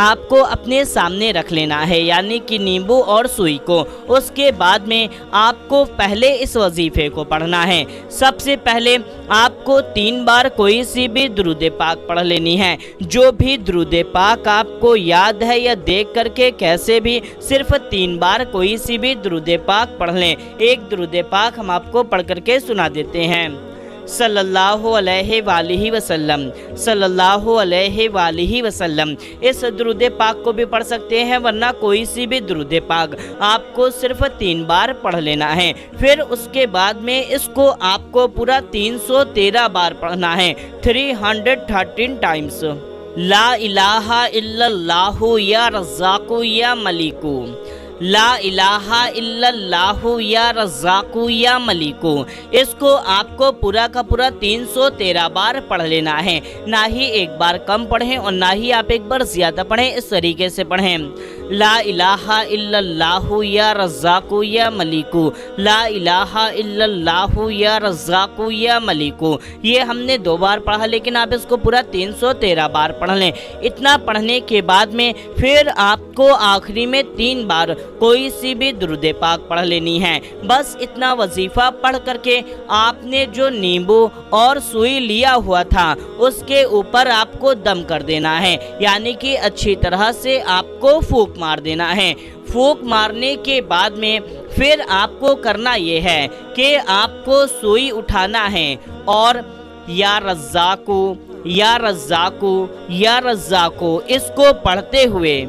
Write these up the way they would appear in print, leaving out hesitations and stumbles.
آپ کو اپنے سامنے رکھ لینا ہے، یعنی کہ نیمبو اور سوئی کو۔ اس کے بعد میں آپ کو پہلے اس وظیفے کو پڑھنا ہے۔ سب سے پہلے آپ کو 3 بار کوئی سی بھی درود پاک پڑھ لینی ہے۔ جو بھی درود پاک آپ کو یاد ہے یا دیکھ کر کے کیسے بھی صرف 3 بار کوئی سی بھی درود پاک پڑھ لیں۔ ایک درود پاک ہم آپ کو پڑھ کر کے سنا دیتے ہیں۔ صلی اللہ علیہ وآلہ وسلم، صلی اللہ علیہ وآلہ وسلم۔ اس درود پاک کو بھی پڑھ سکتے ہیں، ورنہ کوئی سی بھی درود پاک آپ کو صرف 3 بار پڑھ لینا ہے۔ پھر اس کے بعد میں اس کو آپ کو پورا 313 بار پڑھنا ہے، 313 ٹائمز۔ لا الہ الا اللہ یا رزاق یا ملیک، لا الہ الا اللہ یا رزاق یا ملیک۔ اس کو آپ کو پورا کا پورا 313 بار پڑھ لینا ہے، نہ ہی ایک بار کم پڑھیں اور نہ ہی آپ ایک بار زیادہ پڑھیں، اس طریقے سے پڑھیں۔ لا الہ الا اللہ یا رزاق یا ملیک، لا الہ الا اللہ یا رزاق یا ملیک۔ یہ ہم نے 2 بار پڑھا، لیکن آپ اس کو پورا 313 بار پڑھ لیں۔ اتنا پڑھنے کے بعد میں پھر آپ کو آخری میں 3 بار کوئی سی بھی درود پاک پڑھ لینی ہے۔ بس اتنا وظیفہ پڑھ کر کے آپ نے جو نیمبو اور سوئی لیا ہوا تھا اس کے اوپر آپ کو دم کر دینا ہے، یعنی کہ اچھی طرح سے آپ کو پھونک مار دینا ہے۔ پھونک مارنے کے بعد میں پھر آپ کو کرنا یہ ہے کہ آپ کو سوئی اٹھانا ہے اور یا رزاق یا رزاق یا رزاق اس کو پڑھتے ہوئے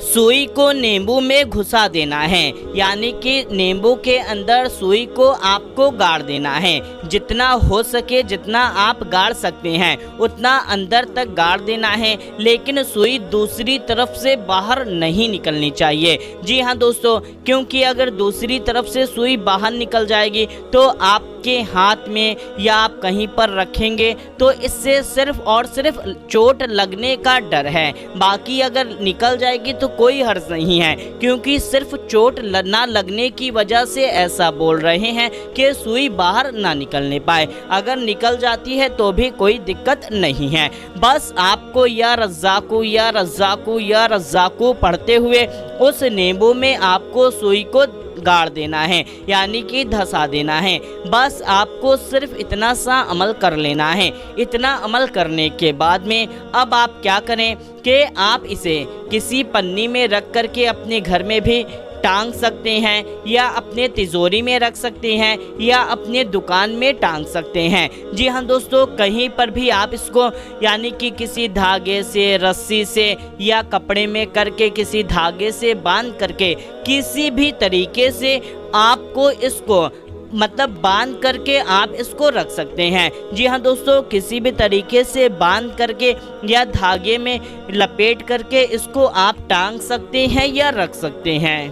سوئی کو نیمبو میں گھسا دینا ہے، یعنی کہ نیمبو کے اندر سوئی کو آپ کو گاڑ دینا ہے۔ جتنا ہو سکے، جتنا آپ گاڑ سکتے ہیں اتنا اندر تک گاڑ دینا ہے، لیکن سوئی دوسری طرف سے باہر نہیں نکلنی چاہیے۔ جی ہاں دوستو، کیونکہ اگر دوسری طرف سے سوئی باہر نکل جائے گی تو آپ کے ہاتھ میں یا آپ کہیں پر رکھیں گے تو اس سے صرف اور صرف چوٹ لگنے کا ڈر ہے۔ باقی اگر نکل جائے گی تو کوئی حرج نہیں ہے، کیونکہ صرف چوٹ نہ لگنے کی وجہ سے ایسا بول رہے ہیں کہ سوئی باہر نہ نکلنے پائے۔ اگر نکل جاتی ہے تو بھی کوئی دقت نہیں ہے۔ بس آپ کو یا رزاق یا رزاق یا رزاق پڑھتے ہوئے اس نیمبو میں آپ کو سوئی کو گاڑ دینا ہے، یعنی کہ دھسا دینا ہے۔ بس آپ کو صرف اتنا سا عمل کر لینا ہے۔ اتنا عمل کرنے کے بعد میں اب آپ کیا کریں کہ آپ اسے کسی پنی میں رکھ کر کے اپنے گھر میں بھی ٹانگ سکتے ہیں، یا اپنے تجوری میں رکھ سکتے ہیں، یا اپنے دکان میں ٹانگ سکتے ہیں۔ جی ہاں دوستو، کہیں پر بھی آپ اس کو یعنی کہ کسی دھاگے سے، رسی سے یا کپڑے میں کر کے کسی دھاگے سے باندھ کر کے کسی بھی طریقے سے آپ کو اس کو باندھ کر کے آپ اس کو رکھ سکتے ہیں۔ جی ہاں دوستو، کسی بھی طریقے سے باندھ کر کے یا دھاگے میں لپیٹ کر کے اس کو آپ ٹانگ سکتے ہیں یا رکھ سکتے ہیں۔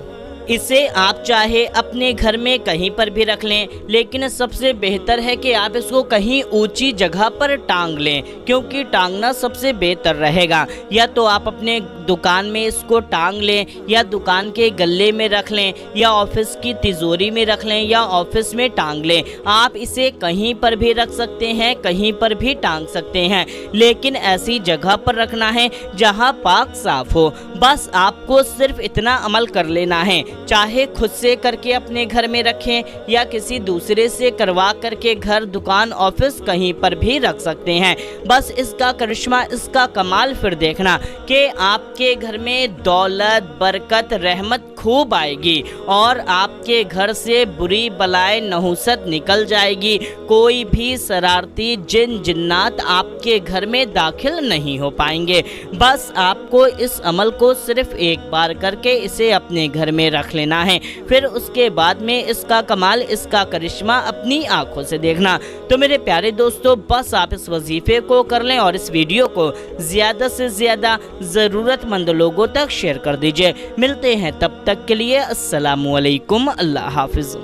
اسے آپ چاہے اپنے گھر میں کہیں پر بھی رکھ لیں، لیکن سب سے بہتر ہے کہ آپ اس کو کہیں اونچی جگہ پر ٹانگ لیں، کیونکہ ٹانگنا سب سے بہتر رہے گا۔ یا تو آپ اپنے دکان میں اس کو ٹانگ لیں، یا دکان کے گلے میں رکھ لیں، یا آفس کی تجوری میں رکھ لیں، یا آفس میں ٹانگ لیں۔ آپ اسے کہیں پر بھی رکھ سکتے ہیں، کہیں پر بھی ٹانگ سکتے ہیں، لیکن ایسی جگہ پر رکھنا ہے جہاں پاک صاف ہو۔ بس آپ کو صرف اتنا عمل کر لینا ہے، چاہے خود سے کر کے اپنے گھر میں رکھیں یا کسی دوسرے سے کروا کر کے گھر، دکان، آفس کہیں پر بھی رکھ سکتے ہیں۔ بس اس کا کرشمہ، اس کا کمال پھر دیکھنا کہ آپ کے گھر میں دولت، برکت، رحمت خوب آئے گی، اور آپ کے گھر سے بری بلائے نحوست نکل جائے گی۔ کوئی بھی شرارتی جن جنات آپ کے گھر میں داخل نہیں ہو پائیں گے۔ بس آپ کو اس عمل کو صرف ایک بار کر کے اسے اپنے گھر میں رکھ لینا ہے، پھر اس کے بعد میں اس کا کمال، اس کا کرشمہ اپنی آنکھوں سے دیکھنا۔ تو میرے پیارے دوستو، بس آپ اس وظیفے کو کر لیں اور اس ویڈیو کو زیادہ سے زیادہ ضرورت مند لوگوں تک شیئر کر دیجئے۔ ملتے ہیں تب تک کے لیے، السلام علیکم، اللہ حافظ۔